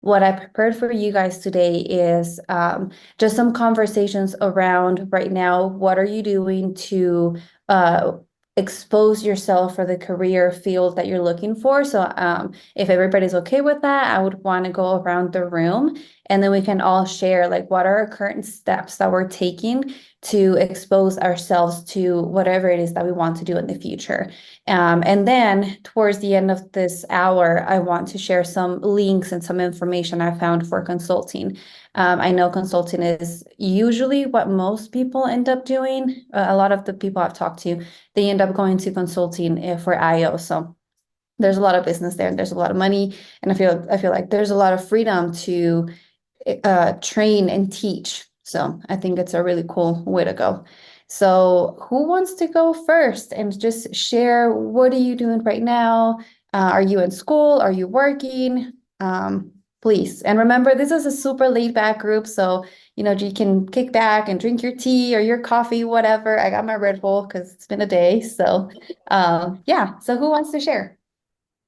what I prepared for you guys today is just some conversations around right now. What are you doing to uh, expose yourself for the career field that you're looking for? So if everybody's okay with that, I would want to go around the room and then we can all share like what are our current steps that we're taking to expose ourselves to whatever it is that we want to do in the future. And then towards the end of this hour, I want to share some links and some information I found for consulting. I know consulting is usually what most people end up doing. A lot of the people I've talked to, they end up going to consulting for IO. So there's a lot of business there and there's a lot of money. And I feel like there's a lot of freedom to train and teach. So I think it's a really cool way to go. So who wants to go first and just share what are you doing right now? Are you in school? Are you working? Please. And remember, this is a super laid back group. So, you can kick back and drink your tea or your coffee, whatever. I got my Red Bull because it's been a day. So, yeah. So who wants to share?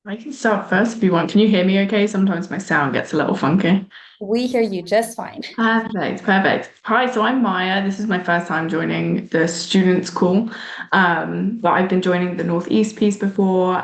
I can start first if you want. Can you hear me okay? Sometimes my sound gets a little funky. We hear you just fine. Perfect, perfect. Hi, so I'm Maya. This is my first time joining the students' call. But I've been joining the Northeast piece before,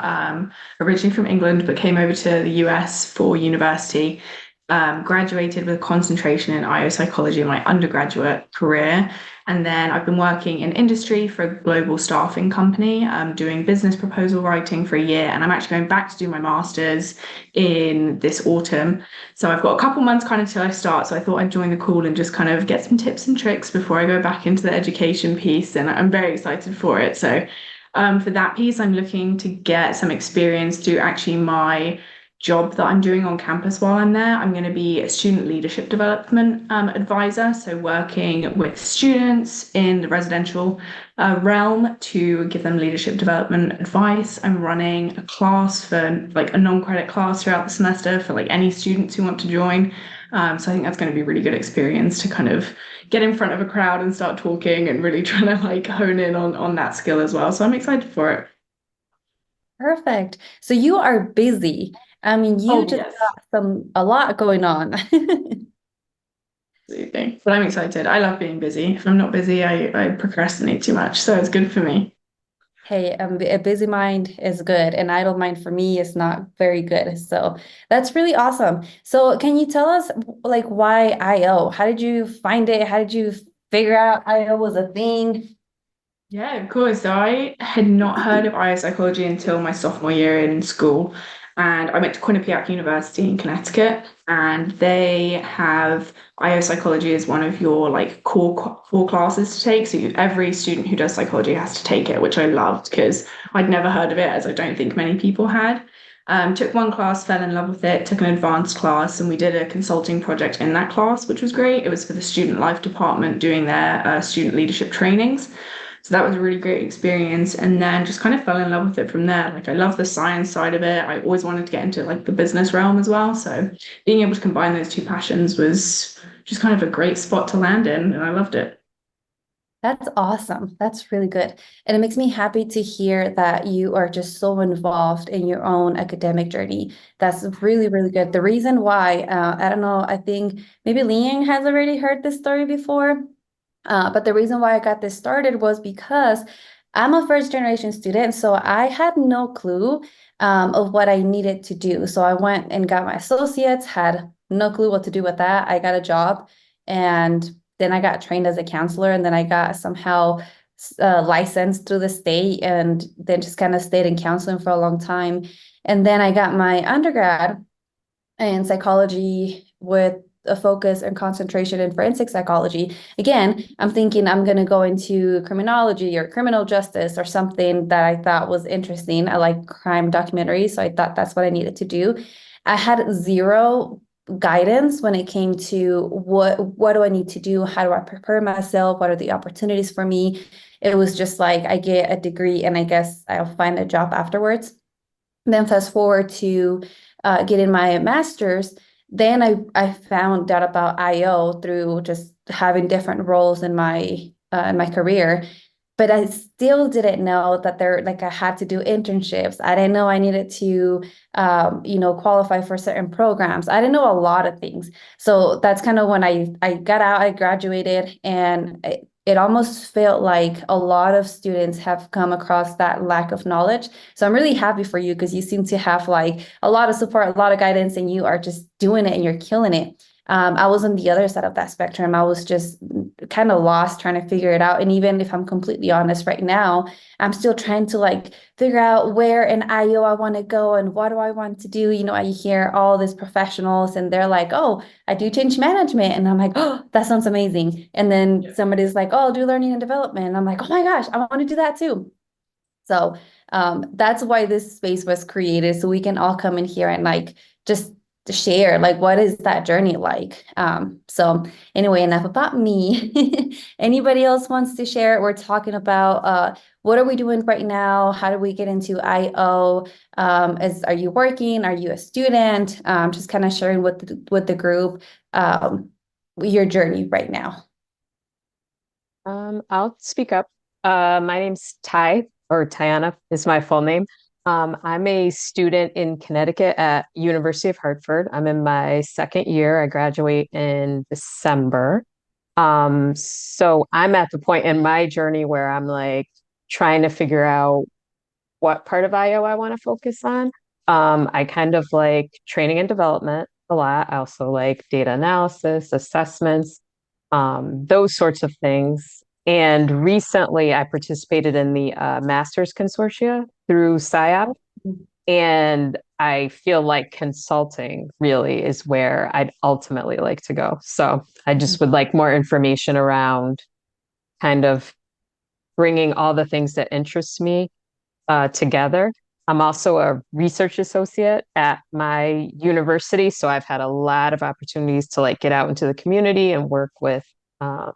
originally from England, but came over to the US for university. Graduated with a concentration in IO psychology in my undergraduate career. And then I've been working in industry for a global staffing company, doing business proposal writing for a year. And I'm actually going back to do my master's in this autumn. So I've got a couple months kind of till I start. So I thought I'd join the call and just kind of get some tips and tricks before I go back into the education piece. And I'm very excited for it. So for that piece, I'm looking to get some experience to actually my job that I'm doing on campus while I'm there. I'm going to be a student leadership development advisor, so working with students in the residential realm to give them leadership development advice. I'm running a class for like a non-credit class throughout the semester for like any students who want to join. So I think that's going to be a really good experience to kind of get in front of a crowd and start talking and really trying to like hone in on that skill as well. So I'm excited for it. Perfect. So you are busy. I mean, you Oh, just yes. got a lot going on. Absolutely. But I'm excited. I love being busy. If I'm not busy, I procrastinate too much. So it's good for me. Hey, a busy mind is good. An idle mind for me is not very good. So that's really awesome. So can you tell us like why IO? How did you find it? How did you figure out IO was a thing? Yeah, of course. So I had not heard of IO psychology until my sophomore year in school. And I went to Quinnipiac University in Connecticut, and they have IO psychology as one of your like core classes to take. So every student who does psychology has to take it, which I loved because I'd never heard of it, as I don't think many people had. Took one class, fell in love with it, took an advanced class, and we did a consulting project in that class, which was great. It was for the student life department doing their student leadership trainings. So that was a really great experience. And then just kind of fell in love with it from there. Like I love the science side of it. I always wanted to get into like the business realm as well. So being able to combine those two passions was just kind of a great spot to land in, and I loved it. That's awesome. That's really good. And it makes me happy to hear that you are just so involved in your own academic journey. That's really, really good. The reason why, I don't know, I think maybe Liang has already heard this story before. But the reason why I got this started was because I'm a first generation student, so I had no clue of what I needed to do. So I went and got my associates, had no clue what to do with that. I got a job and then I got trained as a counselor and then I got somehow licensed through the state and then just kind of stayed in counseling for a long time. And then I got my undergrad in psychology with a focus and concentration in forensic psychology. Again, I'm thinking I'm going to go into criminology or criminal justice or something that I thought was interesting. I like crime documentaries, so I thought that's what I needed to do. I had zero guidance when it came to what do I need to do? How do I prepare myself? What are the opportunities for me? It was just like I get a degree and I guess I'll find a job afterwards. Then fast forward to getting my master's, then I found out about IO through just having different roles in my career. but I still didn't know that there, like, I had to do internships. I didn't know I needed to, qualify for certain programs. I didn't know a lot of things. So that's kind of when I got out, I graduated, and it almost felt like a lot of students have come across that lack of knowledge. So I'm really happy for you because you seem to have like a lot of support, a lot of guidance, and you are just doing it and you're killing it. I was on the other side of that spectrum. I was just kind of lost trying to figure it out. And even if I'm completely honest right now, I'm still trying to like figure out where in IO I want to go and what do I want to do. I hear all these professionals and they're like, oh, I do change management. And I'm like, oh, that sounds amazing. And then somebody's like, oh, I'll do learning and development. And I'm like, oh my gosh, I want to do that too. So that's why this space was created. So we can all come in here and like just share like what is that journey like. So anyway, enough about me. Anybody else wants to share? We're talking about what are we doing right now? How do we get into IO? Are you working? Are you a student? Just kind of sharing with the group your journey right now. I'll speak up. My name's Ty, or Tiana is my full name. I'm a student in Connecticut at University of Hartford. I'm in my second year. I graduate in December. So I'm at the point in my journey where I'm like trying to figure out what part of IO I want to focus on. I kind of like training and development a lot. I also like data analysis, assessments, those sorts of things. And recently, I participated in the Masters Consortia through SIOP, and I feel like consulting really is where I'd ultimately like to go. So I just would like more information around kind of bringing all the things that interest me together. I'm also a research associate at my university, so I've had a lot of opportunities to like get out into the community and work with um,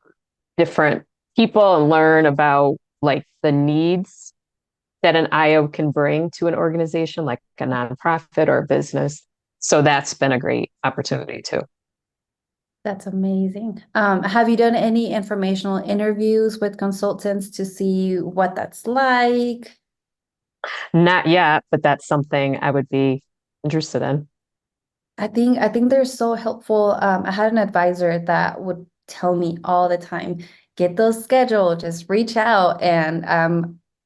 different people and learn about like the needs that an IO can bring to an organization, like a nonprofit or a business. So that's been a great opportunity too. That's amazing. Have you done any informational interviews with consultants to see what that's like? Not yet, but that's something I would be interested in. I think they're so helpful. I had an advisor that would tell me all the time, get those scheduled, just reach out. And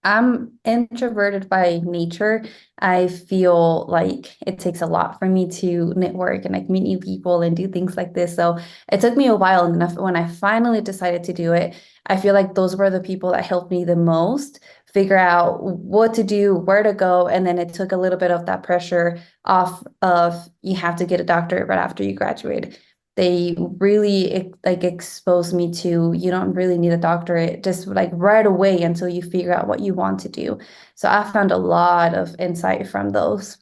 I'm introverted by nature. I feel like it takes a lot for me to network and like meet new people and do things like this. So it took me a while enough when I finally decided to do it. I feel like those were the people that helped me the most figure out what to do, where to go, and then it took a little bit of that pressure off of you have to get a doctorate right after you graduate. They really like expose me to you don't really need a doctorate just like right away until you figure out what you want to do. So I found a lot of insight from those.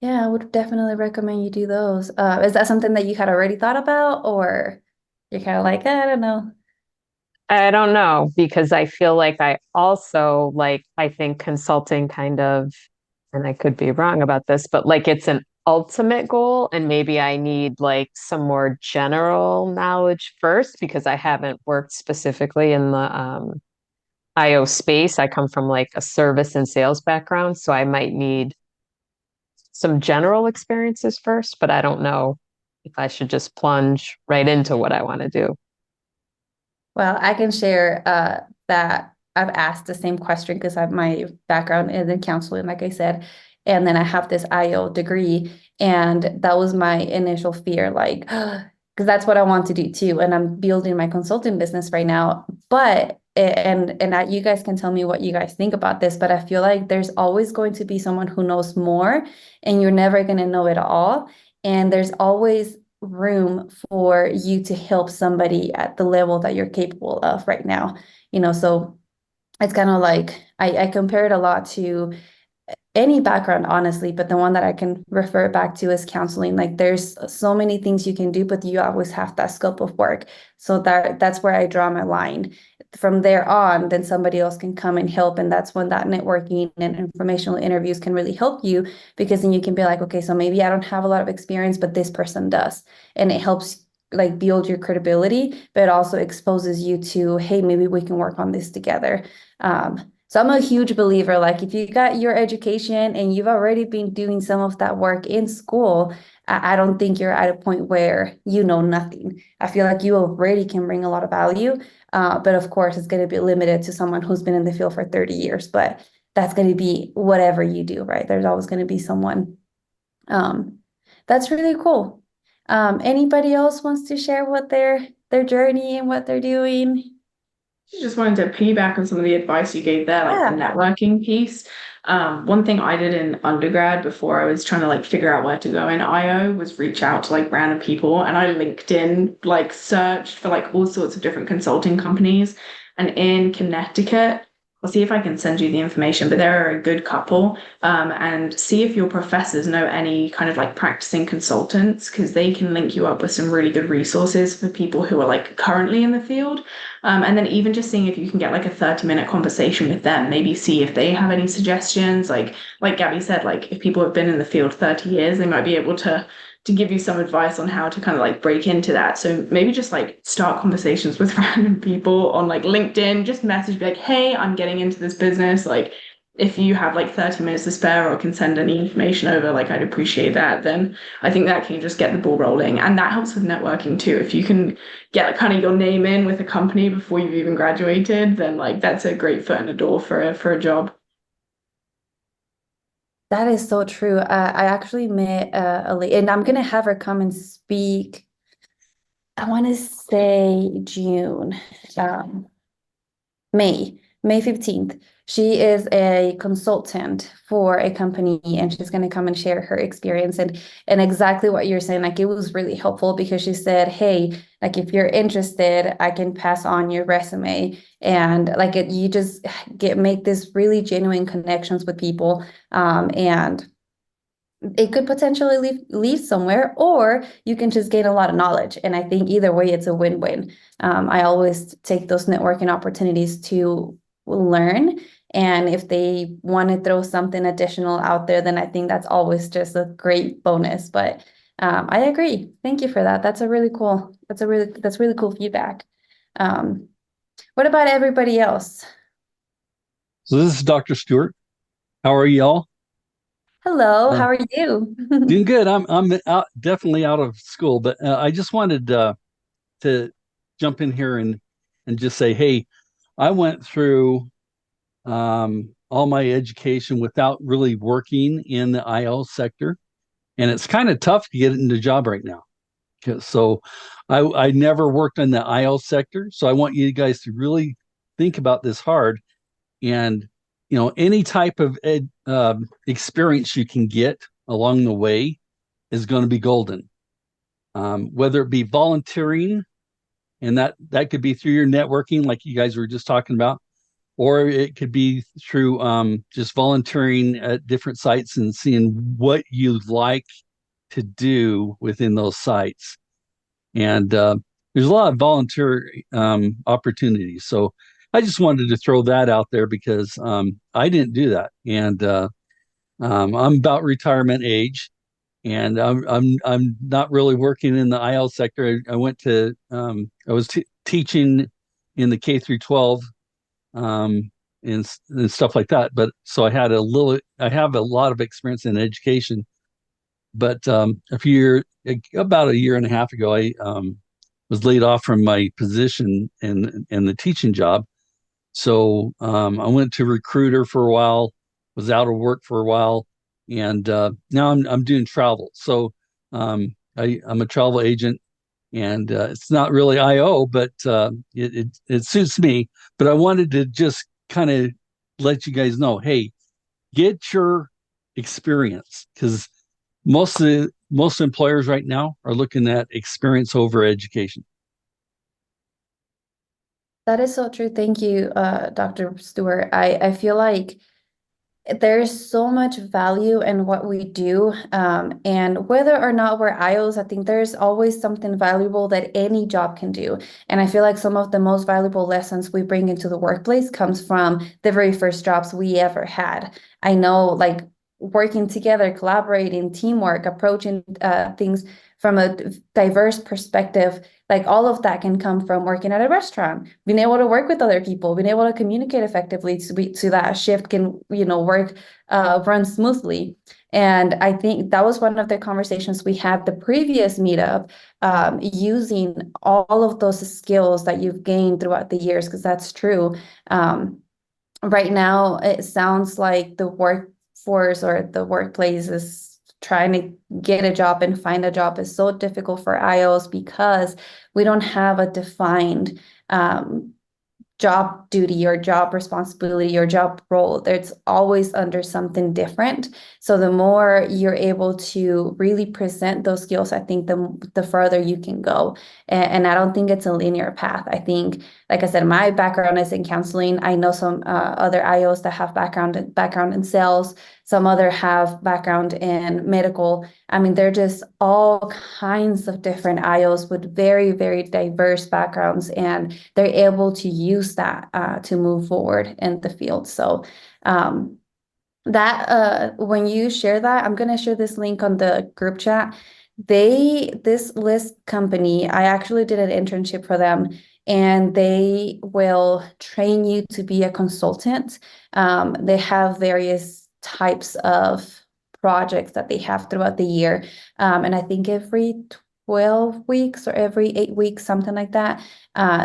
Yeah, I would definitely recommend you do those. Is that something that you had already thought about, or you're kind of like, I don't know? I don't know because I feel like I also like, I think consulting kind of, and I could be wrong about this, but like it's an ultimate goal. And maybe I need like some more general knowledge first because I haven't worked specifically in the IO space. I come from like a service and sales background. So I might need some general experiences first, but I don't know if I should just plunge right into what I want to do. Well, I can share that I've asked the same question because my background is in counseling, like I said, and then I have this IO degree, and that was my initial fear, like, because that's what I want to do too, and I'm building my consulting business right now. But you guys can tell me what you guys think about this, but I feel like there's always going to be someone who knows more, and you're never going to know it all, and there's always room for you to help somebody at the level that you're capable of right now. So it's kind of like I compare it a lot to any background, honestly, but the one that I can refer back to is counseling. Like there's so many things you can do, but you always have that scope of work. So that's where I draw my line. From there on, then somebody else can come and help. And that's when that networking and informational interviews can really help you because then you can be like, okay, so maybe I don't have a lot of experience, but this person does. And it helps like build your credibility, but it also exposes you to, hey, maybe we can work on this together. So I'm a huge believer, like if you got your education and you've already been doing some of that work in school, I don't think you're at a point where you know nothing. I feel like you already can bring a lot of value, but of course it's going to be limited to someone who's been in the field for 30 years, but that's going to be whatever you do, right? There's always going to be someone. Um, that's really cool. Anybody else wants to share what their journey and what they're doing? Just wanted to piggyback on some of the advice you gave there, like the Yeah. networking piece. One thing I did in undergrad before I was trying to like figure out where to go in IO was reach out to like random people, and I LinkedIn like searched for like all sorts of different consulting companies. And in Connecticut, I'll see if I can send you the information, but there are a good couple. And see if your professors know any kind of like practicing consultants, because they can link you up with some really good resources for people who are like currently in the field. And then even just seeing if you can get like a 30-minute conversation with them, maybe see if they have any suggestions. Like Gabby said, like if people have been in the field 30 years, they might be able to give you some advice on how to kind of like break into that. So maybe just like start conversations with random people on like LinkedIn, just message, be like, hey, I'm getting into this business. Like if you have like 30 minutes to spare or can send any information over, like I'd appreciate that. Then I think that can just get the ball rolling. And that helps with networking too. If you can get kind of your name in with a company before you've even graduated, then like that's a great foot in the door for a job. That is so true. I actually met and I'm gonna have her come and speak. I want to say June. Um, May 15th. She is a consultant for a company and she's going to come and share her experience and exactly what you're saying. Like it was really helpful because she said, hey, like if you're interested, I can pass on your resume and like you just make this really genuine connections with people. And it could potentially lead somewhere, or you can just gain a lot of knowledge. And I think either way, it's a win-win. I always take those networking opportunities to learn. And if they want to throw something additional out there, then I think that's always just a great bonus. But I agree. Thank you for that. That's really cool feedback. Um, what about everybody else? So this is Dr. Stewart. How are y'all? Hello, Uh, how are you? Doing good. I'm out, definitely out of school, but I just wanted to jump in here and just say, hey, I went through all my education without really working in the IL sector, and it's kind of tough to get into a job right now. So I never worked in the IL sector, so I want you guys to really think about this hard. And any type of experience you can get along the way is going to be golden. Whether it be volunteering, and that could be through your networking, like you guys were just talking about, or it could be through just volunteering at different sites and seeing what you like to do within those sites. And there's a lot of volunteer opportunities. So I just wanted to throw that out there because I didn't do that, and I'm about retirement age, and I'm not really working in the IL sector. I went to I was teaching in the K through 12 and stuff like that. But so I have a lot of experience in education. But about a year and a half ago, I was laid off from my position in the teaching job. So I went to recruiter for a while, was out of work for a while, and now I'm doing travel. So I'm a travel agent, and it's not really IO, but it suits me. But I wanted to just kind of let you guys know, hey, get your experience, because most employers right now are looking at experience over education. That is so true. Thank you, Dr. Stewart. I feel like there's so much value in what we do. And whether or not we're IOs, I think there's always something valuable that any job can do. And I feel like some of the most valuable lessons we bring into the workplace comes from the very first jobs we ever had. I know, like, working together, collaborating, teamwork, approaching things from a diverse perspective. Like all of that can come from working at a restaurant, being able to work with other people, being able to communicate effectively so that shift can, run smoothly. And I think that was one of the conversations we had the previous meetup, using all of those skills that you've gained throughout the years, because that's true. Right now, it sounds like the workforce or the workplace is trying to get a job and find a job is so difficult for IOs because we don't have a defined job duty or job responsibility or job role. It's always under something different. So the more you're able to really present those skills, I think the further you can go. And I don't think it's a linear path. I think, like I said, my background is in counseling. I know some other IOs that have background in sales. Some other have background in medical. I mean, they're just all kinds of different IOs with very, very diverse backgrounds, and they're able to use that to move forward in the field. So when you share that, I'm gonna share this link on the group chat. This list company, I actually did an internship for them, and they will train you to be a consultant. They have various types of projects that they have throughout the year. And I think every 12 weeks or every 8 weeks, something like that,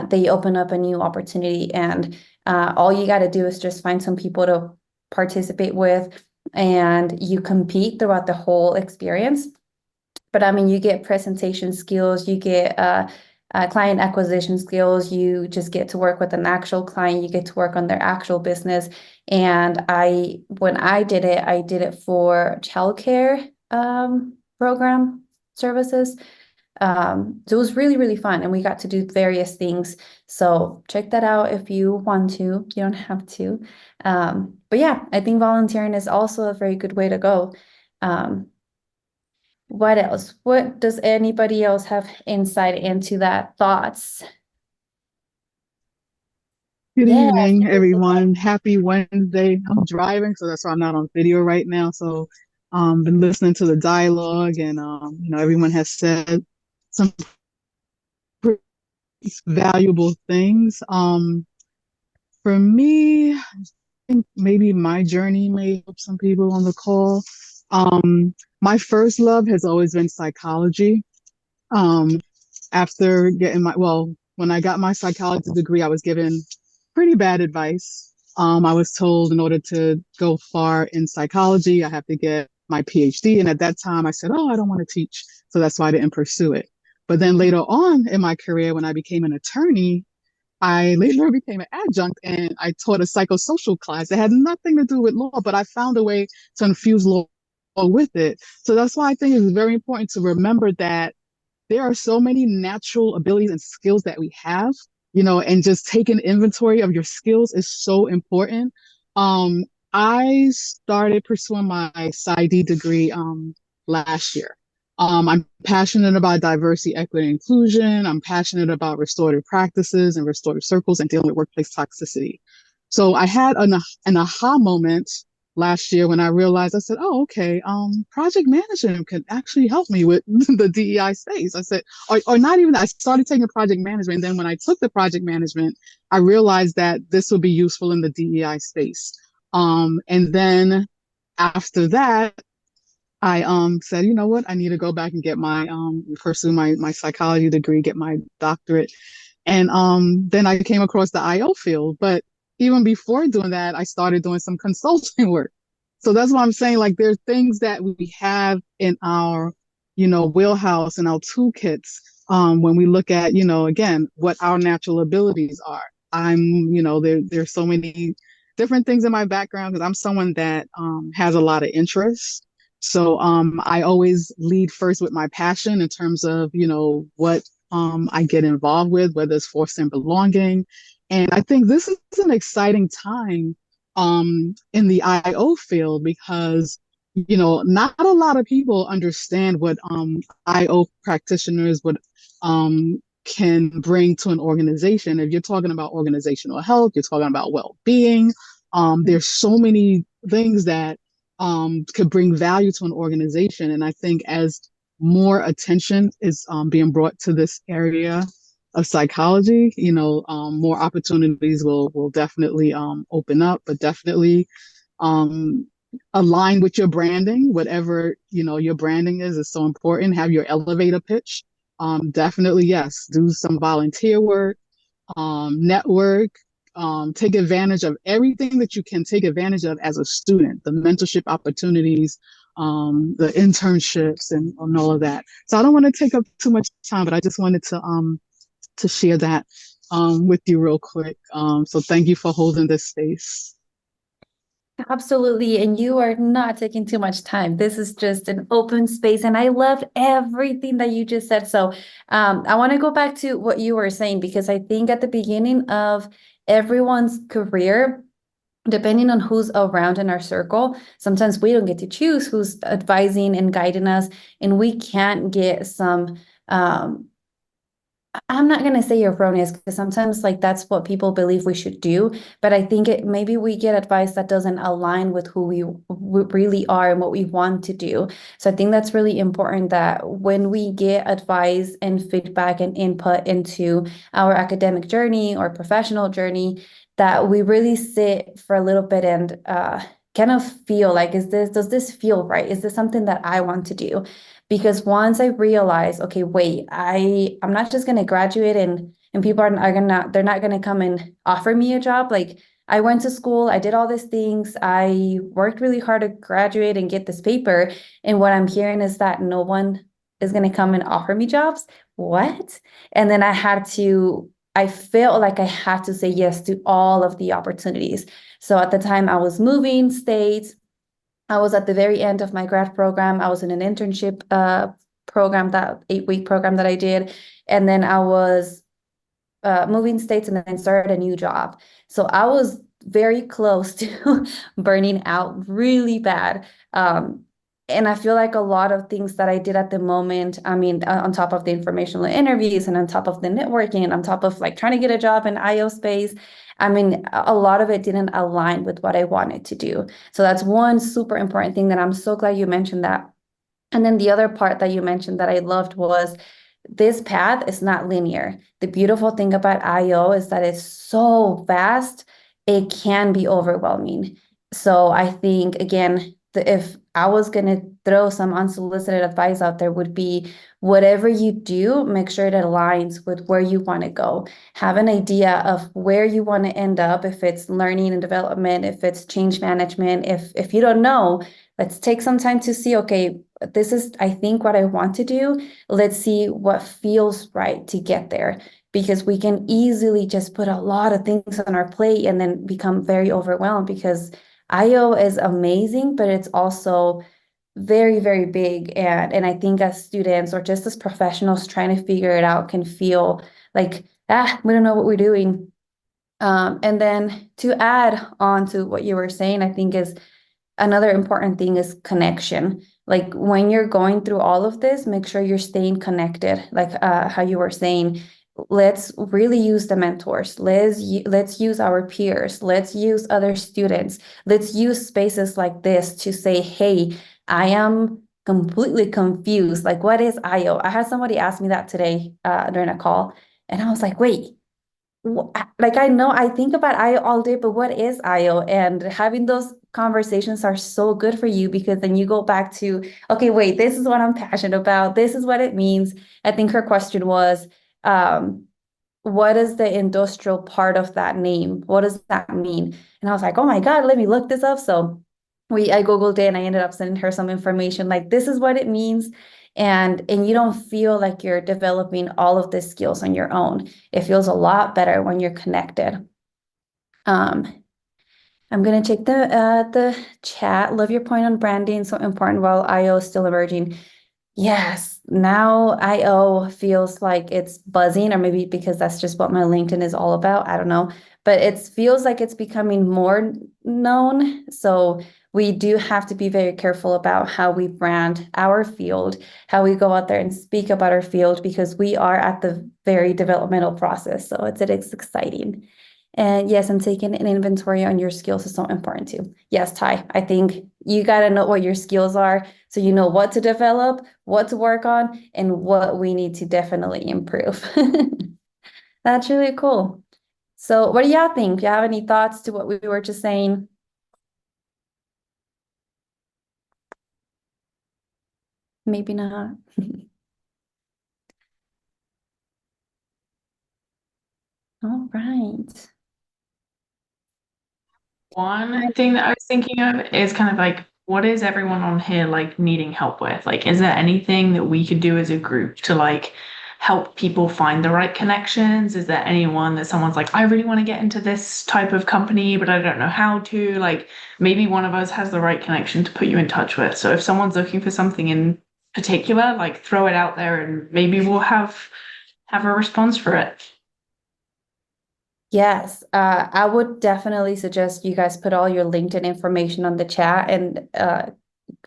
they open up a new opportunity. And all you got to do is just find some people to participate with, and you compete throughout the whole experience. But I mean, you get presentation skills, you get client acquisition skills, you just get to work with an actual client, you get to work on their actual business. And when I did it for childcare program services. So it was really, really fun, and we got to do various things. So check that out if you want to. You don't have to. But yeah, I think volunteering is also a very good way to go. What else? What does anybody else have insight into that? Thoughts? Good Yeah. evening, everyone. Happy Wednesday. I'm driving, so that's why I'm not on video right now. So, been listening to the dialogue, and everyone has said some pretty valuable things. For me, I think maybe my journey may help some people on the call. My first love has always been psychology. Um, After getting when I got my psychology degree, I was given pretty bad advice. I was told in order to go far in psychology, I have to get my PhD. And at that time, I said, oh, I don't want to teach. So that's why I didn't pursue it. But then later on in my career, when I became an attorney, I later became an adjunct and I taught a psychosocial class that had nothing to do with law, but I found a way to infuse law with it. So that's why I think it's very important to remember that there are so many natural abilities and skills that we have, and just taking inventory of your skills is so important. I started pursuing my PsyD degree last year. I'm passionate about diversity, equity, and inclusion. I'm passionate about restorative practices and restorative circles and dealing with workplace toxicity. So I had an aha moment last year when I realized, I said, oh, okay, project management could actually help me with the DEI space. I said, or not even that. I started taking project management. And then when I took the project management, I realized that this would be useful in the DEI space. And then after that, I said, you know what, I need to go back and get my pursue my psychology degree, get my doctorate. And then I came across the IO field. But even before doing that, I started doing some consulting work. So that's what I'm saying. Like, there's things that we have in our, wheelhouse and our toolkits, when we look at, again, what our natural abilities are. There's so many different things in my background because I'm someone that has a lot of interests. So I always lead first with my passion in terms of, what I get involved with, whether it's fostering belonging. And I think this is an exciting time in the IO field because, not a lot of people understand what IO practitioners would can bring to an organization. If you're talking about organizational health, you're talking about well-being. There's so many things that could bring value to an organization. And I think as more attention is being brought to this area of psychology, more opportunities will definitely open up, but definitely um, align with your branding, whatever, your branding is so important. Have your elevator pitch. Definitely, yes, do some volunteer work, network, take advantage of everything that you can take advantage of as a student, the mentorship opportunities, the internships and all of that. So I don't want to take up too much time, but I just wanted to share that with you real quick. So thank you for holding this space. Absolutely. And you are not taking too much time. This is just an open space. And I loved everything that you just said. So I want to go back to what you were saying, because I think at the beginning of everyone's career, depending on who's around in our circle, sometimes we don't get to choose who's advising and guiding us. And we can't get some I'm not gonna say erroneous, because sometimes like that's what people believe we should do, but I think maybe we get advice that doesn't align with who we really are and what we want to do. So I think that's really important, that when we get advice and feedback and input into our academic journey or professional journey, that we really sit for a little bit and kind of feel like, does this feel right? Is this something that I want to do? Because once I realized, okay, wait, I'm not just gonna graduate and people they're not gonna come and offer me a job. Like, I went to school, I did all these things, I worked really hard to graduate and get this paper, and what I'm hearing is that no one is gonna come and offer me jobs. What? And then I felt like I had to say yes to all of the opportunities. So at the time I was moving states, I was at the very end of my grad program. I was in an internship program, that 8-week program that I did. And then I was moving states and then started a new job. So I was very close to burning out really bad. And I feel like a lot of things that I did at the moment, I mean, on top of the informational interviews and on top of the networking and on top of like trying to get a job in IO space, I mean, a lot of it didn't align with what I wanted to do. So that's one super important thing that I'm so glad you mentioned that. And then the other part that you mentioned that I loved was, this path is not linear. The beautiful thing about IO is that it's so vast, it can be overwhelming. So I think, again, if I was going to throw some unsolicited advice out there, would be, whatever you do, make sure it aligns with where you want to go. Have an idea of where you want to end up, if it's learning and development, if it's change management. If you don't know, let's take some time to see, okay, this is, I think, what I want to do. Let's see what feels right to get there, because we can easily just put a lot of things on our plate and then become very overwhelmed, because IO is amazing, but it's also very, very big. And I think as students or just as professionals trying to figure it out can feel like, we don't know what we're doing. And then to add on to what you were saying, I think is another important thing is connection. Like, when you're going through all of this, make sure you're staying connected. Like how you were saying, let's really use the mentors. Let's use our peers. Let's use other students. Let's use spaces like this to say, hey, I am completely confused. Like, what is IO? I had somebody ask me that today during a call, and I was like, wait, like, I know I think about IO all day, but what is IO? And having those conversations are so good for you, because then you go back to, okay, wait, this is what I'm passionate about. This is what it means. I think her question was, what is the industrial part of that name? What does that mean? And I was like, oh my God, let me look this up. So I Googled it and I ended up sending her some information, like, this is what it means. And you don't feel like you're developing all of the skills on your own. It feels a lot better when you're connected. I'm gonna check the chat. Love your point on branding, so important while IO is still emerging. Yes, now IO feels like it's buzzing, or maybe because that's just what my LinkedIn is all about. I don't know, but it feels like it's becoming more known. So we do have to be very careful about how we brand our field, how we go out there and speak about our field, because we are at the very developmental process. So it's exciting. And yes, and taking an inventory on your skills is so important too. Yes, Ty, I think you got to know what your skills are so you know what to develop, what to work on, and what we need to definitely improve. That's really cool. So, what do y'all think? Do you have any thoughts to what we were just saying? Maybe not. All right. One thing that I was thinking of is kind of like, what is everyone on here like needing help with? Like, is there anything that we could do as a group to like help people find the right connections? Is there anyone that someone's like, I really want to get into this type of company, but I don't know how to? Like, maybe one of us has the right connection to put you in touch with. So if someone's looking for something in particular, like throw it out there and maybe we'll have a response for it. Yes, I would definitely suggest you guys put all your LinkedIn information on the chat and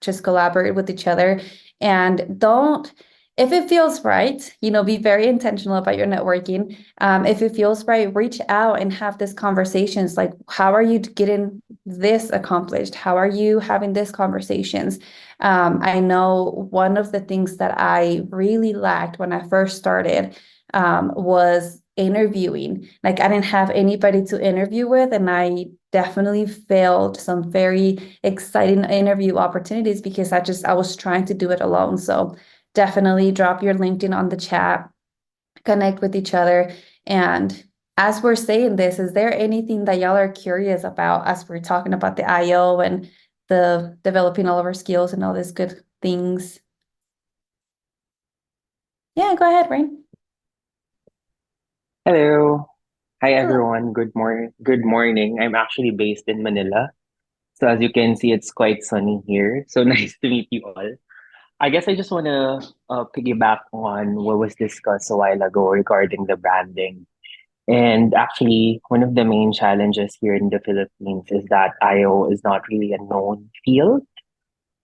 just collaborate with each other. And don't, if it feels right, be very intentional about your networking. If it feels right, reach out and have these conversations. Like, how are you getting this accomplished? How are you having these conversations? I know one of the things that I really lacked when I first started was interviewing. Like I didn't have anybody to interview with, and I definitely failed some very exciting interview opportunities because I was trying to do it alone. So definitely drop your LinkedIn on the chat, connect with each other. And as we're saying this, is there anything that y'all are curious about as we're talking about the IO and the developing all of our skills and all these good things? Yeah, go ahead, Rain. Hello. Hi Hello. everyone. Good morning. Good morning. I'm actually based in Manila. So as you can see, it's quite sunny here. So nice to meet you all. I guess I just want to piggyback on what was discussed a while ago regarding the branding. And actually, one of the main challenges here in the Philippines is that IO is not really a known field.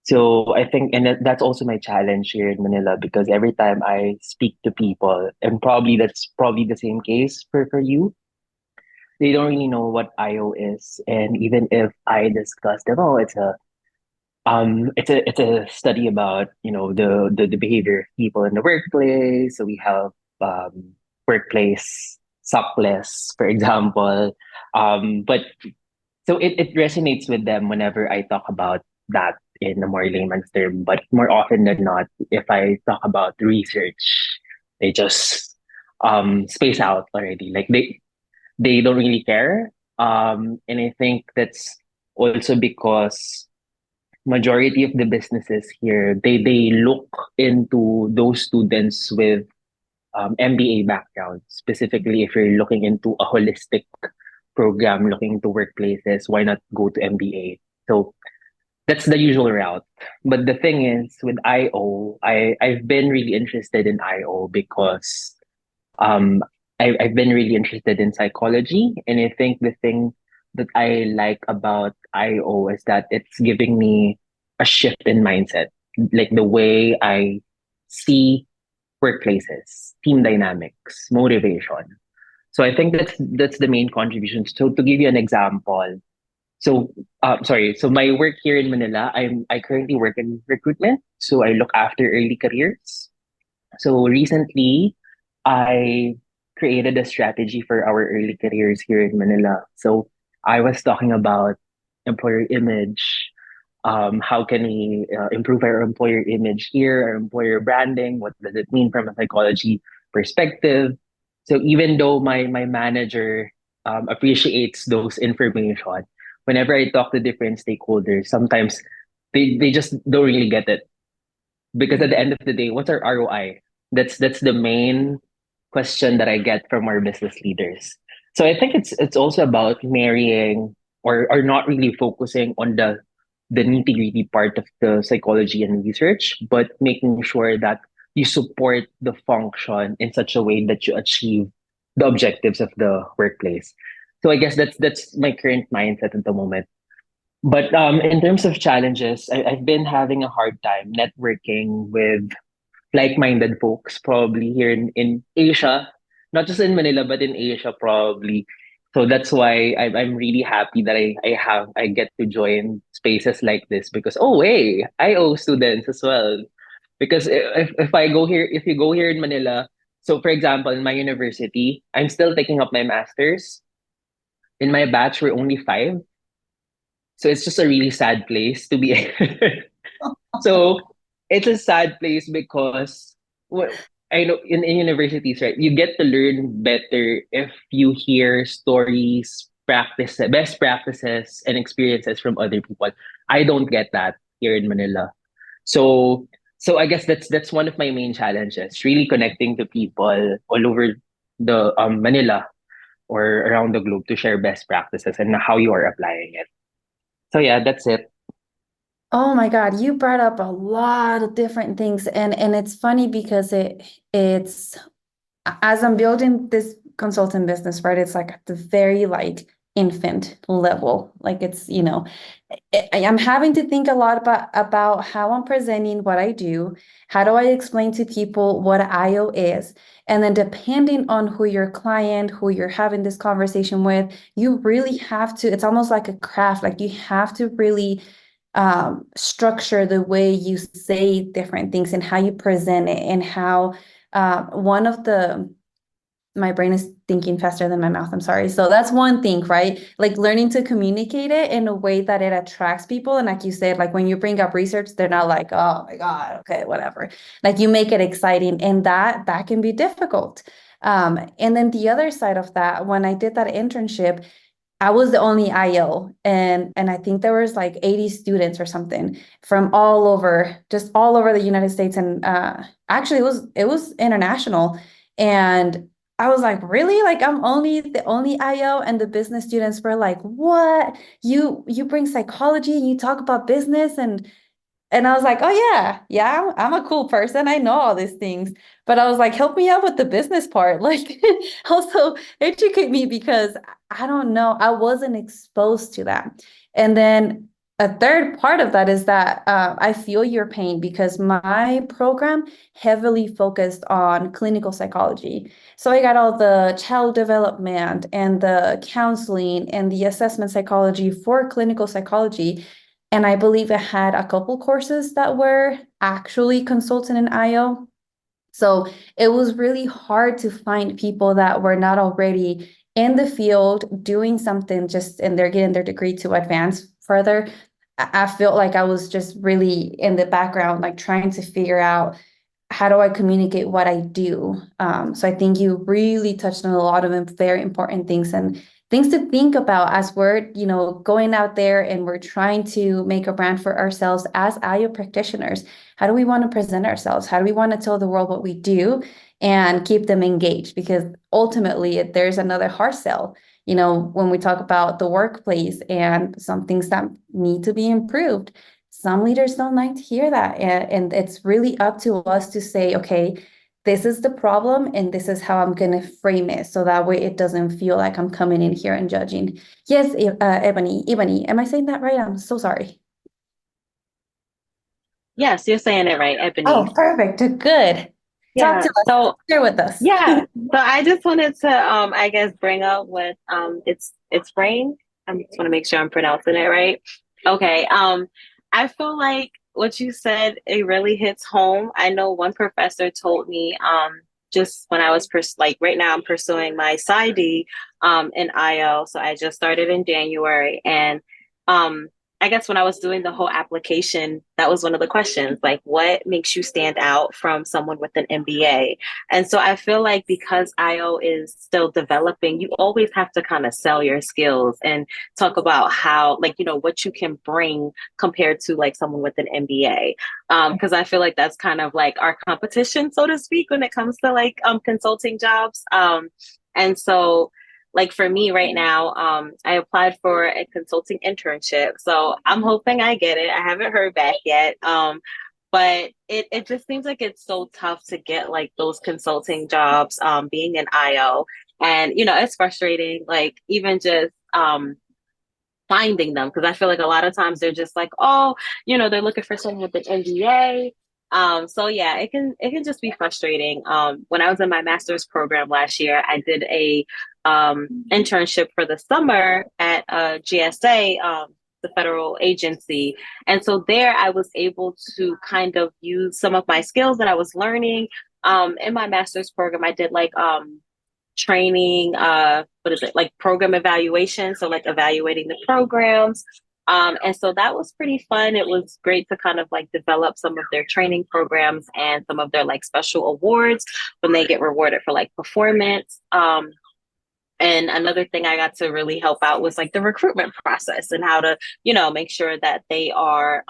So I think, and that's also my challenge here in Manila because every time I speak to people, and probably that's probably the same case for you, they don't really know what IO is. And even if I discuss them, oh, it's a study about the behavior of people in the workplace. So we have workplace sockless, for example. But so it resonates with them whenever I talk about that in a more layman's term. But more often than not, if I talk about research, they just space out already. Like they don't really care. And I think that's also because majority of the businesses here they look into those students with MBA background. Specifically, if you're looking into a holistic program, looking into workplaces, why not go to MBA? So that's the usual route. But the thing is, with IO, I've been really interested in IO because um, I've been really interested in psychology, and I think the thing that I like about IO is that it's giving me a shift in mindset, like the way I see workplaces, team dynamics, motivation. So I think that's the main contribution. So to give you an example, so my work here in Manila, I currently work in recruitment, so I look after early careers. So recently, I created a strategy for our early careers here in Manila. So I was talking about employer image. How can we improve our employer image here, our employer branding? What does it mean from a psychology perspective? So even though my manager appreciates those information, whenever I talk to different stakeholders, sometimes they just don't really get it because at the end of the day, what's our ROI? That's the main question that I get from our business leaders. So I think it's also about marrying or not really focusing on the nitty gritty part of the psychology and research, but making sure that you support the function in such a way that you achieve the objectives of the workplace. So I guess that's my current mindset at the moment. But in terms of challenges, I've been having a hard time networking with like-minded folks, probably here in Asia, not just in Manila, but in Asia, probably. So that's why I'm really happy that I get to join spaces like this, because oh hey, I owe students as well. Because if I go here, if you go here in Manila, so for example, in my university, I'm still taking up my masters. In my batch, we're only five, so it's just a really sad place to be. So it's a sad place because what I know in universities, right? You get to learn better if you hear stories, best practices, and experiences from other people. I don't get that here in Manila. So so I guess that's one of my main challenges, really connecting to people all over the Manila or around the globe to share best practices and how you are applying it. So yeah, that's it. Oh my God, you brought up a lot of different things, and it's funny because it's as I'm building this consultant business, right? It's like at the very like infant level. Like it's, I'm having to think a lot about how I'm presenting what I do. How do I explain to people what IO is? And then depending on who your client, who you're having this conversation with, you really have to, it's almost like a craft. Like you have to really structure the way you say different things and how you present it and how one of the my brain is thinking faster than my mouth. I'm sorry. So that's one thing, right? Like learning to communicate it in a way that it attracts people. And like you said, like when you bring up research, they're not like, oh my God, okay, whatever. Like you make it exciting, and that can be difficult. And then the other side of that, when I did that internship, I was the only IO, and I think there was like 80 students or something from all over, just all over the United States, and actually it was international. And I was like, really? Like I'm only the only IO, and the business students were like, what? You bring psychology and you talk about business, and I was like, oh yeah, I'm a cool person. I know all these things. But I was like, help me out with the business part. Like also educate me because I don't know. I wasn't exposed to that. And then a third part of that is that I feel your pain because my program heavily focused on clinical psychology. So I got all the child development and the counseling and the assessment psychology for clinical psychology. And I believe it had a couple courses that were actually consultant in IO. So it was really hard to find people that were not already in the field doing something just and they're getting their degree to advance further. I felt like I was just really in the background, like trying to figure out how do I communicate what I do? So I think you really touched on a lot of very important things and things to think about as we're, going out there and we're trying to make a brand for ourselves as IO practitioners. How do we want to present ourselves? How do we want to tell the world what we do and keep them engaged? Because ultimately, there's another hard sell. When we talk about the workplace and some things that need to be improved, some leaders don't like to hear that. And it's really up to us to say, okay, this is the problem and this is how I'm going to frame it. So that way it doesn't feel like I'm coming in here and judging. Yes, Ebony, am I saying that right? I'm so sorry. Yes, you're saying it right, Ebony. Oh, perfect. Good. Talk Yeah. to us. So Share with us. yeah. So I just wanted to I guess bring up what it's brain. I just want to make sure I'm pronouncing it right. Okay. I feel like what you said, it really hits home. I know one professor told me just when I was like right now I'm pursuing my PsyD in IO. So I just started in January, and um I guess when I was doing the whole application, that was one of the questions, like what makes you stand out from someone with an MBA? And so I feel like because IO is still developing, you always have to kind of sell your skills and talk about how, like, what you can bring compared to like someone with an MBA. Because I feel like that's kind of like our competition, so to speak, when it comes to like consulting jobs. And so like for me right now, I applied for a consulting internship. So I'm hoping I get it. I haven't heard back yet. But it just seems like it's so tough to get like those consulting jobs, being an IO. And, it's frustrating, like even just finding them, because I feel like a lot of times they're just like, oh, they're looking for someone with an MBA. So yeah, it can just be frustrating. When I was in my master's program last year, I did a internship for the summer at GSA, the federal agency, and so there I was able to kind of use some of my skills that I was learning. In my master's program, I did like training, what is it, like program evaluation, so like evaluating the programs. And so that was pretty fun. It was great to kind of like develop some of their training programs and some of their like special awards when they get rewarded for like performance. And another thing I got to really help out was like the recruitment process and how to, make sure that they are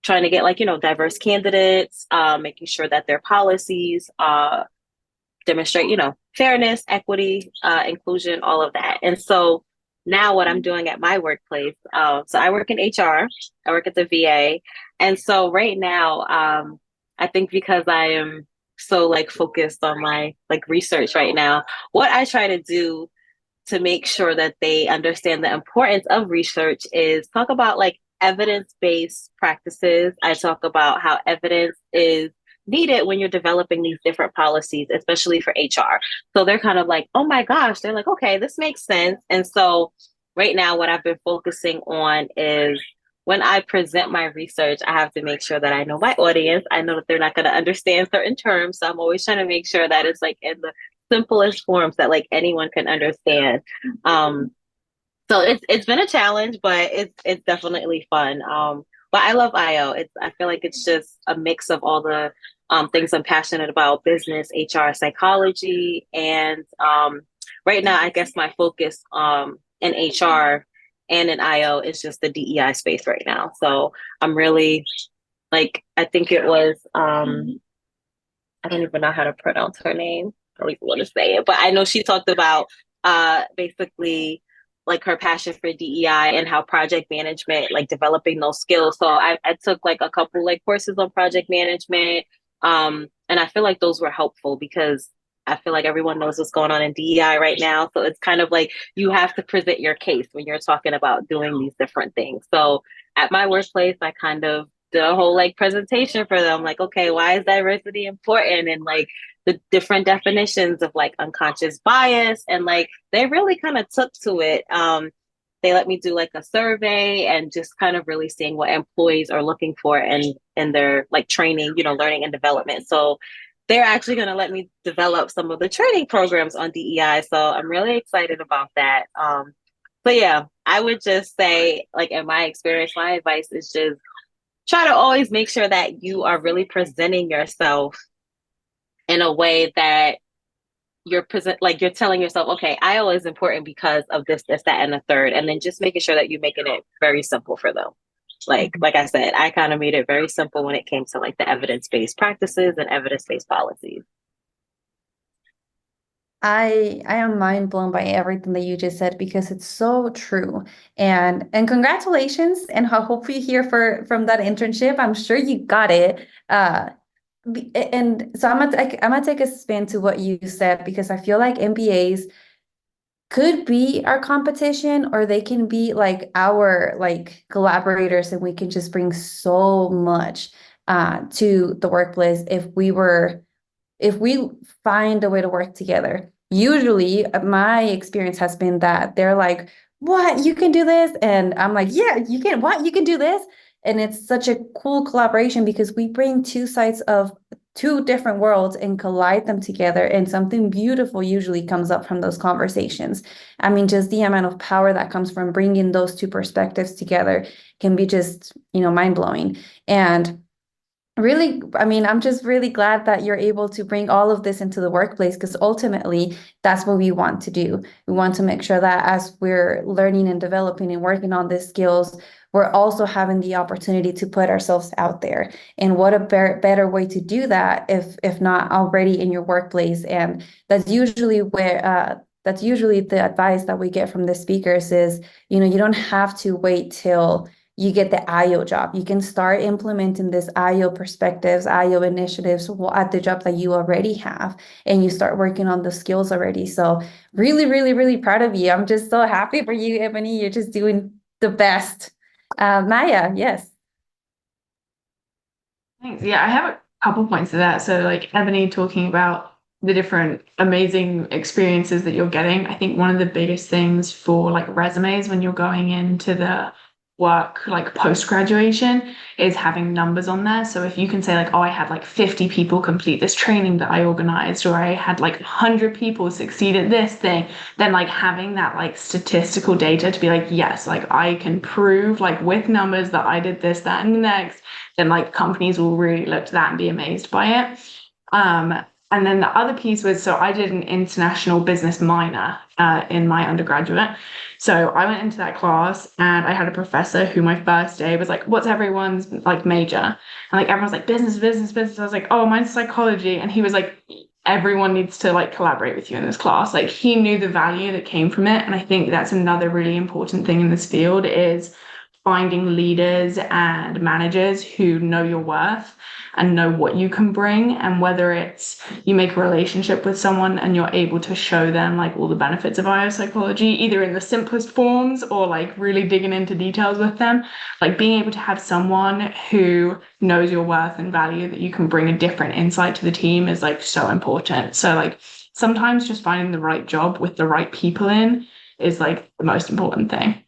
trying to get like, diverse candidates, making sure that their policies demonstrate, fairness, equity, inclusion, all of that. And so now what I'm doing at my workplace, so I work in HR, I work at the VA. And so right now, I think because I am so like focused on my like research right now, what I try to do to make sure that they understand the importance of research is talk about like evidence-based practices. I talk about how evidence is needed when you're developing these different policies, especially for HR. So they're kind of like, oh my gosh, they're like, okay, this makes sense. And so right now, what I've been focusing on is when I present my research, I have to make sure that I know my audience. I know that they're not going to understand certain terms. So I'm always trying to make sure that it's like in the simplest forms that like anyone can understand. So it's been a challenge, but it's definitely fun. But I love IO. I feel like it's just a mix of all the things I'm passionate about: business, HR, psychology, and right now I guess my focus in HR and in IO is just the DEI space right now. So I'm really like I think it was I don't even know how to pronounce her name. I don't even want to say it, but I know she talked about basically like her passion for DEI and how project management, like developing those skills. So I took like a couple like courses on project management. And I feel like those were helpful because I feel like everyone knows what's going on in DEI right now. So it's kind of like you have to present your case when you're talking about doing these different things. So at my workplace, I kind of did a whole like presentation for them, like, okay, why is diversity important? And like the different definitions of like unconscious bias. And like they really kind of took to it. They let me do like a survey and just kind of really seeing what employees are looking for in their like training, learning and development. So they're actually going to let me develop some of the training programs on DEI. So I'm really excited about that. So yeah, I would just say, like in my experience, my advice is just try to always make sure that you are really presenting yourself in a way that you're telling yourself, okay, IO is important because of this, that, and the third, and then just making sure that you're making it very simple for them. Like I said, I kind of made it very simple when it came to like the evidence-based practices and evidence-based policies. I am mind blown by everything that you just said because it's so true. And congratulations, and I hope you hear from that internship. I'm sure you got it. And so I'm gonna take a spin to what you said because I feel like MBAs could be our competition or they can be like our like collaborators and we can just bring so much to the workplace if we find a way to work together. Usually, my experience has been that they're like, what, you can do this? And I'm like, yeah, you can, what, you can do this? And it's such a cool collaboration because we bring two sides of two different worlds and collide them together. And something beautiful usually comes up from those conversations. I mean, just the amount of power that comes from bringing those two perspectives together can be just, mind blowing. And really, I mean, I'm just really glad that you're able to bring all of this into the workplace because ultimately that's what we want to do. We want to make sure that as we're learning and developing and working on these skills, we're also having the opportunity to put ourselves out there. And what a better way to do that if not already in your workplace. And that's usually the advice that we get from the speakers is, you don't have to wait till you get the IO job. You can start implementing this IO perspectives, IO initiatives at the job that you already have, and you start working on the skills already. So really, really, really proud of you. I'm just so happy for you, Ebony. You're just doing the best. Maya, yes. Thanks. Yeah, I have a couple points to that. So, like Ebony talking about the different amazing experiences that you're getting. I think one of the biggest things for like resumes when you're going into the work, like post graduation, is having numbers on there. So, if you can say, like, oh, I had like 50 people complete this training that I organized, or I had like 100 people succeed at this thing, then like having that like statistical data to be like, yes, like I can prove like with numbers that I did this, that, and the next, then like companies will really look to that and be amazed by it. Um, and then the other piece was, so I did an international business minor in my undergraduate. So I went into that class and I had a professor who my first day was like, what's everyone's like major? And like everyone's like business, business, business. I was like, oh, mine's psychology. And he was like, everyone needs to like collaborate with you in this class. Like he knew the value that came from it. And I think that's another really important thing in this field is finding leaders and managers who know your worth and know what you can bring, and whether it's you make a relationship with someone and you're able to show them like all the benefits of IO psychology, either in the simplest forms or like really digging into details with them, like being able to have someone who knows your worth and value that you can bring a different insight to the team is like so important. So like sometimes just finding the right job with the right people in is like the most important thing.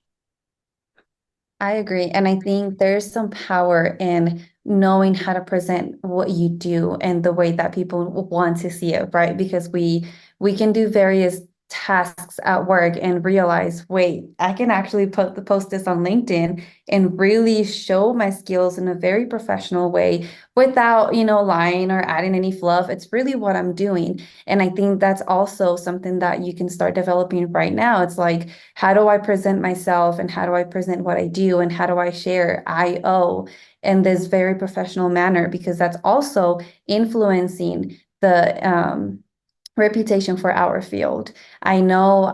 I agree. And I think there's some power in knowing how to present what you do and the way that people want to see it, right? Because we can do various tasks at work and realize, wait, I can actually post this on LinkedIn and really show my skills in a very professional way without, lying or adding any fluff. It's really what I'm doing. And I think that's also something that you can start developing right now. It's like, how do I present myself and how do I present what I do and how do I share IO in this very professional manner? Because that's also influencing the reputation for our field. I know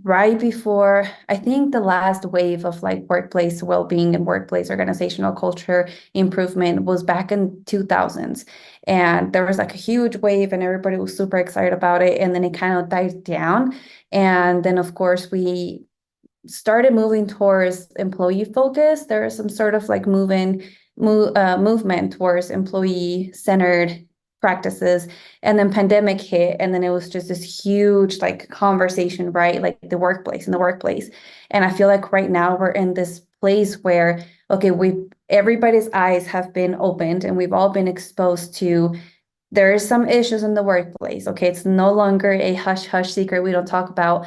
right before, I think the last wave of like workplace well-being and workplace organizational culture improvement was back in 2000s. And there was like a huge wave and everybody was super excited about it. And then it kind of died down. And then of course we started moving towards employee focus. There is some sort of like movement towards employee centered practices, and then pandemic hit, and then it was just this huge like conversation, right? Like the workplace. And I feel like right now we're in this place where, okay, everybody's eyes have been opened and we've all been exposed to there is some issues in the workplace. Okay, it's no longer a hush hush secret we don't talk about.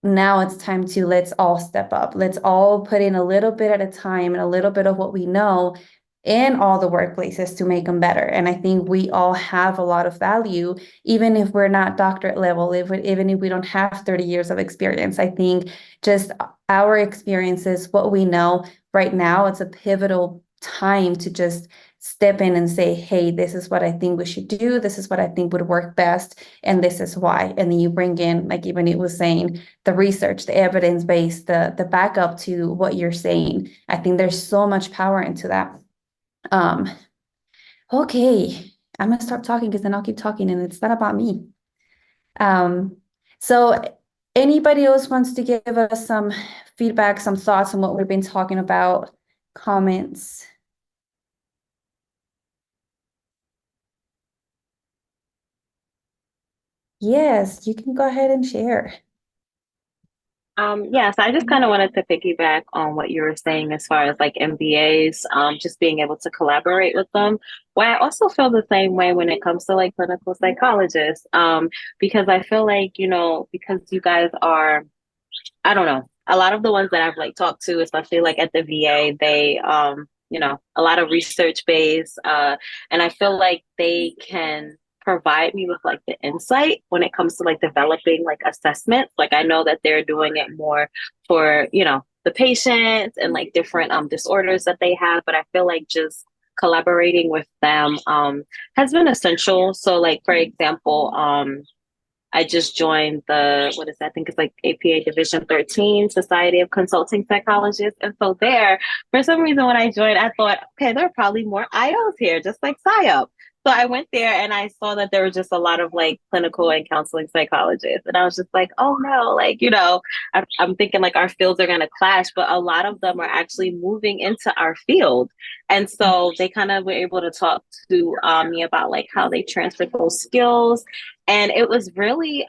Now it's time to let's all step up. Let's all put in a little bit at a time and a little bit of what we know in all the workplaces to make them better. And I think we all have a lot of value, even if we're not doctorate level, even if we don't have 30 years of experience. I think just our experiences, what we know right now, it's a pivotal time to just step in and say, hey, this is what I think we should do. This is what I think would work best. And this is why. And then you bring in, like even it was saying, the research, the evidence base, the backup to what you're saying. I think there's so much power into that. Um, okay, I'm gonna stop talking because then I'll keep talking and it's not about me. So anybody else wants to give us some feedback, some thoughts on what we've been talking about, comments? Yes, you can go ahead and share. Yeah, so I just kind of wanted to piggyback on what you were saying as far as like MBAs, just being able to collaborate with them. Well, I also feel the same way when it comes to like clinical psychologists, because I feel like, because you guys are, I don't know, a lot of the ones that I've like talked to, especially like at the VA, they, a lot of research based, and I feel like they can provide me with like the insight when it comes to like developing like assessments. Like I know that they're doing it more for, the patients and like different disorders that they have, but I feel like just collaborating with them has been essential. So like for example, I just joined what is that? I think it's like APA Division 13, Society of Consulting Psychologists. And so there, for some reason, when I joined, I thought, okay, there are probably more IOs here, just like PsyOp. So I went there and I saw that there was just a lot of like clinical and counseling psychologists. And I was just like, oh no, like, I'm thinking like our fields are going to clash, but a lot of them are actually moving into our field. And so they kind of were able to talk to me about like how they transferred those skills. And it was really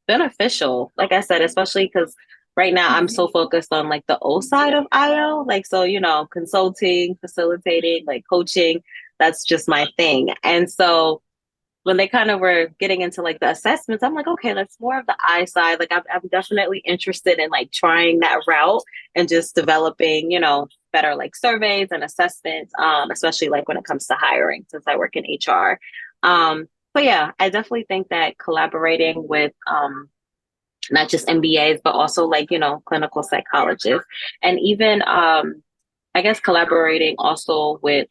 beneficial, like I said, especially because right now I'm so focused on like the O side of IO, like, so, consulting, facilitating, like coaching, that's just my thing. And so when they kind of were getting into like the assessments, I'm like, okay, that's more of the I side. Like I'm definitely interested in like trying that route and just developing, better like surveys and assessments, especially like when it comes to hiring, since I work in HR. But yeah, I definitely think that collaborating with not just MBAs, but also like, clinical psychologists and even I guess collaborating also with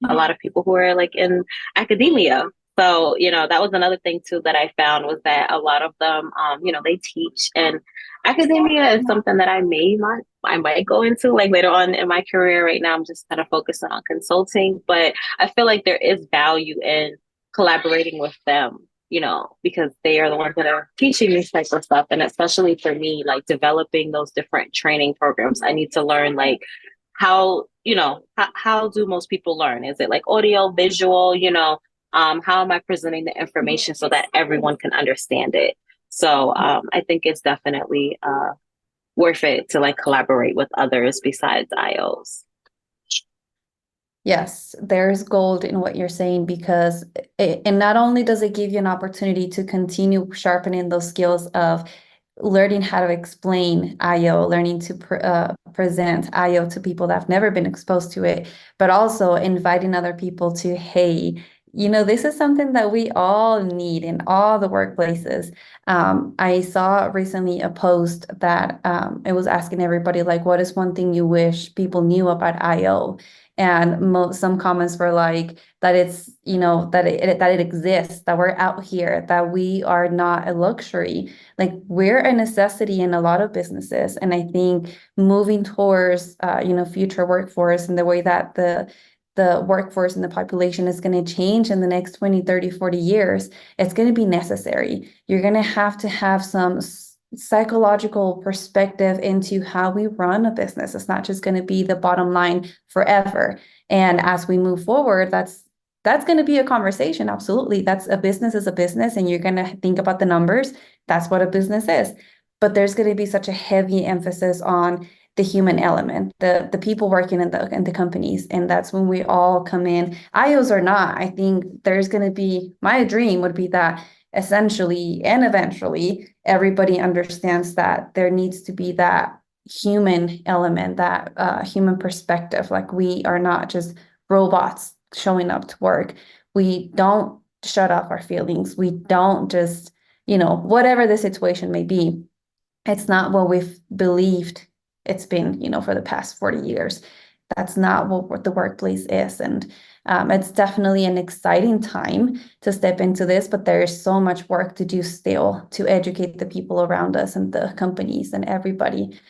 a lot of people who are like in academia. So, that was another thing too that I found was that a lot of them, they teach, and academia is something that I might go into like later on in my career. Right now, I'm just kind of focusing on consulting, but I feel like there is value in collaborating with them, because they are the ones that are teaching this type of stuff. And especially for me, like developing those different training programs, I need to learn like how do most people learn? Is it like audio, visual, how am I presenting the information so that everyone can understand it? So I think it's definitely worth it to like collaborate with others besides IOs. Yes, there's gold in what you're saying because and not only does it give you an opportunity to continue sharpening those skills of learning how to explain IO, learning to present IO to people that have never been exposed to it, but also inviting other people to, hey, this is something that we all need in all the workplaces. I saw recently a post that it was asking everybody, like, what is one thing you wish people knew about IO? And some comments were like that it's, that it exists, that we're out here, that we are not a luxury. Like we're a necessity in a lot of businesses. And I think moving towards, future workforce and the way that the workforce and the population is going to change in the next 20, 30, 40 years, it's going to be necessary. You're going to have some psychological perspective into how we run a business. It's not just going to be the bottom line forever. And as we move forward, that's going to be a conversation. Absolutely. That's a business is a business, and you're going to think about the numbers. That's what a business is. But there's going to be such a heavy emphasis on the human element, the people working in the companies. And that's when we all come in. IOs or not, I think there's going to be, my dream would be that essentially and eventually everybody understands that there needs to be that human element, that human perspective. Like we are not just robots showing up to work. We don't shut off our feelings. We don't just, whatever the situation may be, it's not what we've believed it's been, for the past 40 years. That's not what the workplace is. And it's definitely an exciting time to step into this, but there is so much work to do still to educate the people around us and the companies and everybody.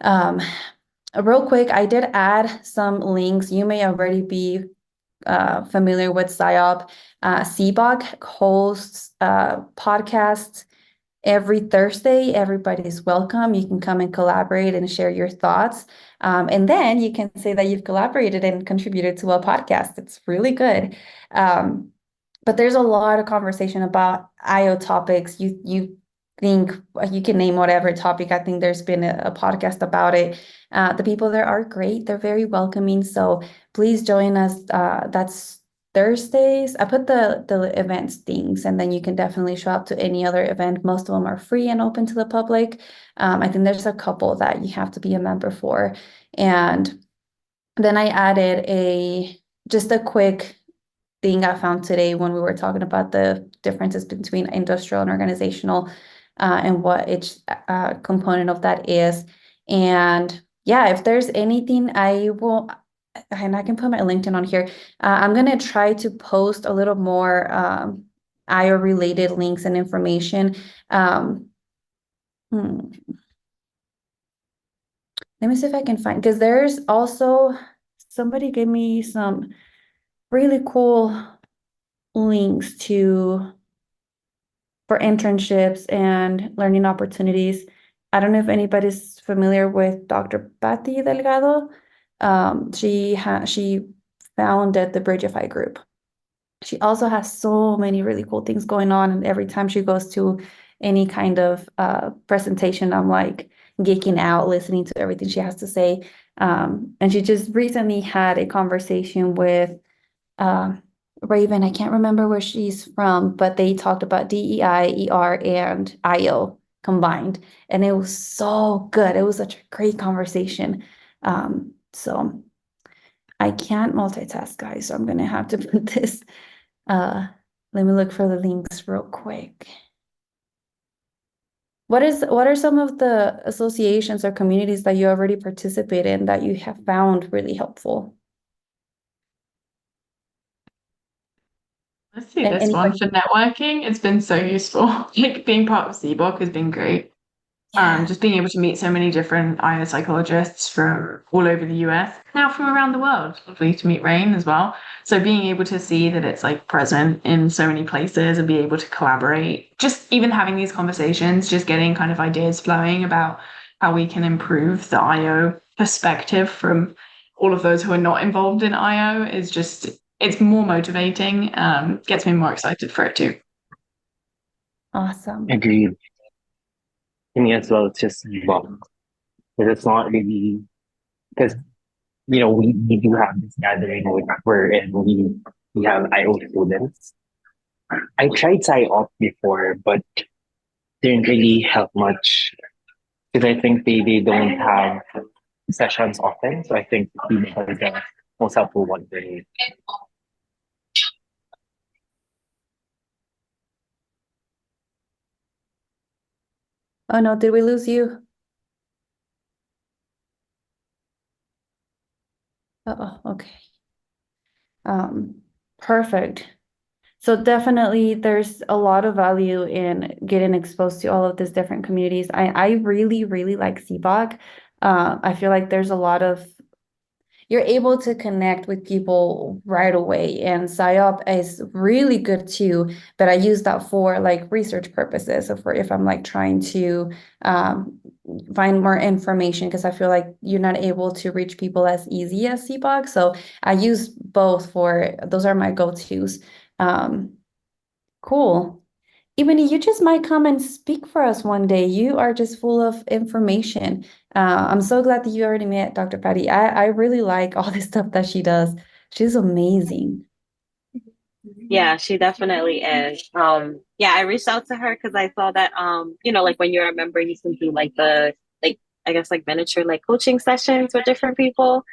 Real quick, I did add some links. You may already be familiar with PsyOp. SEBOC hosts podcasts every Thursday. Everybody's welcome. You can come and collaborate and share your thoughts. And then you can say that you've collaborated and contributed to a podcast. It's really good. But there's a lot of conversation about IO topics. You think you can name whatever topic. I think there's been a podcast about it. The people there are great. They're very welcoming. So please join us. That's Thursdays. I put the events things, and then you can definitely show up to any other event. Most of them are free and open to the public. I think there's a couple that you have to be a member for. And then I added just a quick thing I found today when we were talking about the differences between industrial and organizational, and what each component of that is. And yeah, if there's anything, and I can put my LinkedIn on here. I'm going to try to post a little more IO related links and information. Let me see if I can find, because there's also somebody gave me some really cool links for internships and learning opportunities. I don't know if anybody's familiar with Dr. Patty Delgado. She founded the Bridgeify group. She also has so many really cool things going on, and every time she goes to any kind of presentation, I'm like geeking out listening to everything she has to say. And she just recently had a conversation with Raven. I can't remember where she's from, but they talked about DEI, ER, and IO combined, and it was so good. It was such a great conversation. So I can't multitask, guys, so I'm gonna have to put this. Let me look for the links real quick. What are some of the associations or communities that you already participate in that you have found really helpful? Let's see And this any one for networking. It's been so useful. Like being part of SEBOC has been great. Yeah. Just being able to meet so many different IO psychologists from all over the US, now from around the world. Lovely to meet Rain as well. So being able to see that it's like present in so many places and be able to collaborate, just even having these conversations, just getting kind of ideas flowing about how we can improve the IO perspective from all of those who are not involved in IO is just, it's more motivating, gets me more excited for it too. Awesome. Agreed. To me as well, it's just wrong. Because it's not really, because, we do have this gathering wherein we have IO students. I tried PsyOp before, but didn't really help much because I think they don't have sessions often. So I think these are the most helpful one for me. Oh no, did we lose you? Oh, okay. Perfect. So definitely there's a lot of value in getting exposed to all of these different communities. I really, really like CBOC. I feel like there's a lot of you're able to connect with people right away, and PsyOp is really good too, but I use that for like research purposes. So for if I'm like trying to find more information, because I feel like you're not able to reach people as easy as CBOC. So I use both those are my go-tos. Cool. Ebony, you just might come and speak for us one day. You are just full of information. I'm so glad that you already met Dr. Patty. I really like all the stuff that she does. She's amazing. Yeah, she definitely is. Yeah, I reached out to her because I saw that like when you're a member, you can do like I guess like miniature like coaching sessions with different people.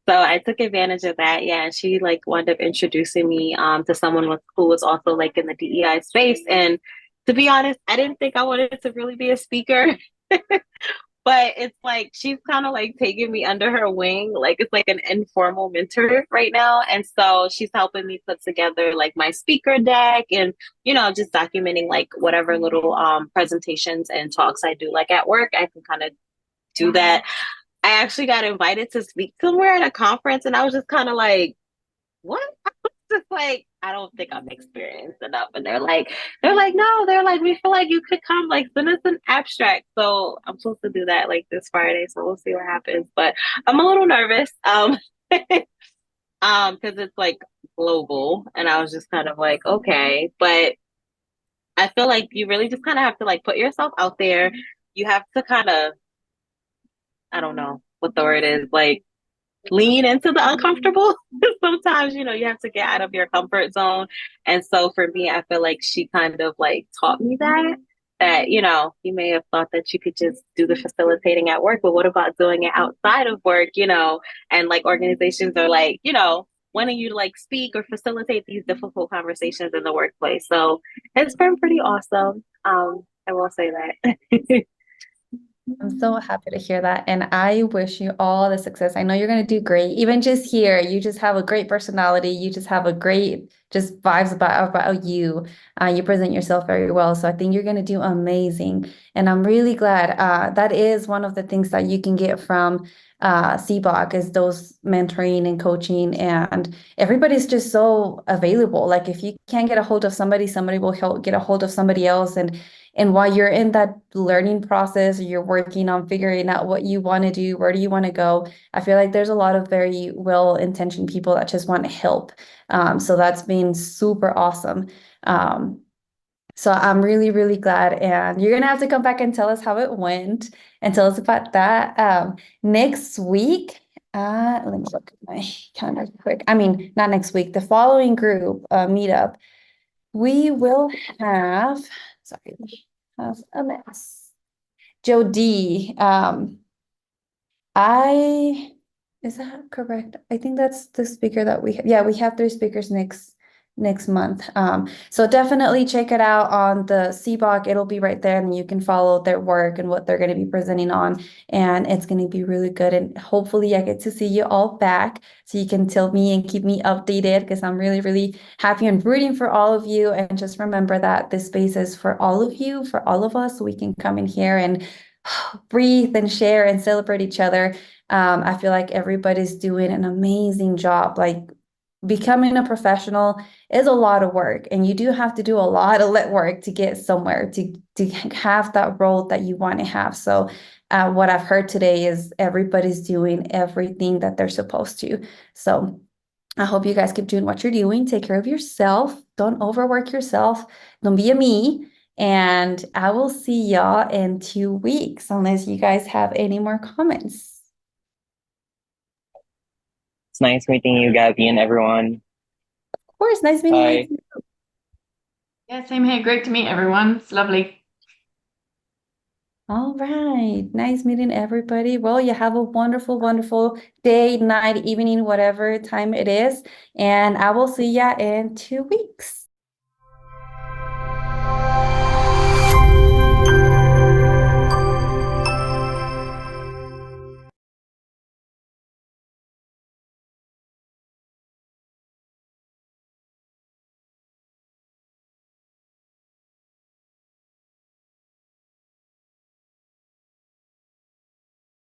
So I took advantage of that. Yeah, and she like wound up introducing me to someone who was also like in the DEI space. And to be honest, I didn't think I wanted to really be a speaker. But it's like she's kind of like taking me under her wing. Like it's like an informal mentor right now. And so she's helping me put together like my speaker deck and, just documenting like whatever little presentations and talks I do like at work. I can kind of do that. I actually got invited to speak somewhere at a conference and I was just kind of like, what? I was just like, I don't think I'm experienced enough. And no, they're like, we feel like you could come, like, send us an abstract. So I'm supposed to do that like this Friday. So we'll see what happens. But I'm a little nervous. Because it's like global. And I was just kind of like, okay. But I feel like you really just kind of have to like put yourself out there. You have to kind of, I don't know what the word is, like lean into the uncomfortable. Sometimes, you have to get out of your comfort zone. And so for me, I feel like she kind of like taught me that, you may have thought that you could just do the facilitating at work, but what about doing it outside of work, and like organizations are like, wanting you to like speak or facilitate these difficult conversations in the workplace. So it's been pretty awesome. I will say that. I'm so happy to hear that. And I wish you all the success. I know you're going to do great. Even just here, you just have a great personality. You just have a great just vibes about you. You present yourself very well. So I think you're going to do amazing. And I'm really glad that is one of the things that you can get from SEBOC is those mentoring and coaching, and everybody's just so available. Like if you can't get a hold of somebody, somebody will help get a hold of somebody else. And while you're in that learning process, you're working on figuring out what you want to do, where do you want to go. I feel like there's a lot of very well-intentioned people that just want to help. So that's been super awesome. So I'm really, really glad. And you're gonna have to come back and tell us how it went and tell us about that. Next week, let me look at my calendar quick. I mean, not next week, the following group meetup, we will have, sorry, we have a mess. Joe D. Is that correct? I think that's the speaker that we have. Yeah, we have 3 speakers next month. So definitely check it out on the SEBOC. It'll be right there, and you can follow their work and what they're going to be presenting on. And it's going to be really good. And hopefully I get to see you all back so you can tell me and keep me updated, because I'm really, really happy and rooting for all of you. And just remember that this space is for all of you, for all of us, so we can come in here and breathe and share and celebrate each other. I feel like everybody's doing an amazing job. Like becoming a professional is a lot of work, and you do have to do a lot of work to get somewhere, to have that role that you want to have. So what I've heard today is everybody's doing everything that they're supposed to. So I hope you guys keep doing what you're doing. Take care of yourself. Don't overwork yourself. Don't be a me. And I will see y'all in 2 weeks, unless you guys have any more comments. It's nice meeting you, Gabby, and everyone. Of course, nice meeting Bye. you. Yeah, same here. Great to meet everyone. It's lovely. All right. Nice meeting everybody. Well, you have a wonderful, wonderful day, night, evening, whatever time it is. And I will see ya in 2 weeks.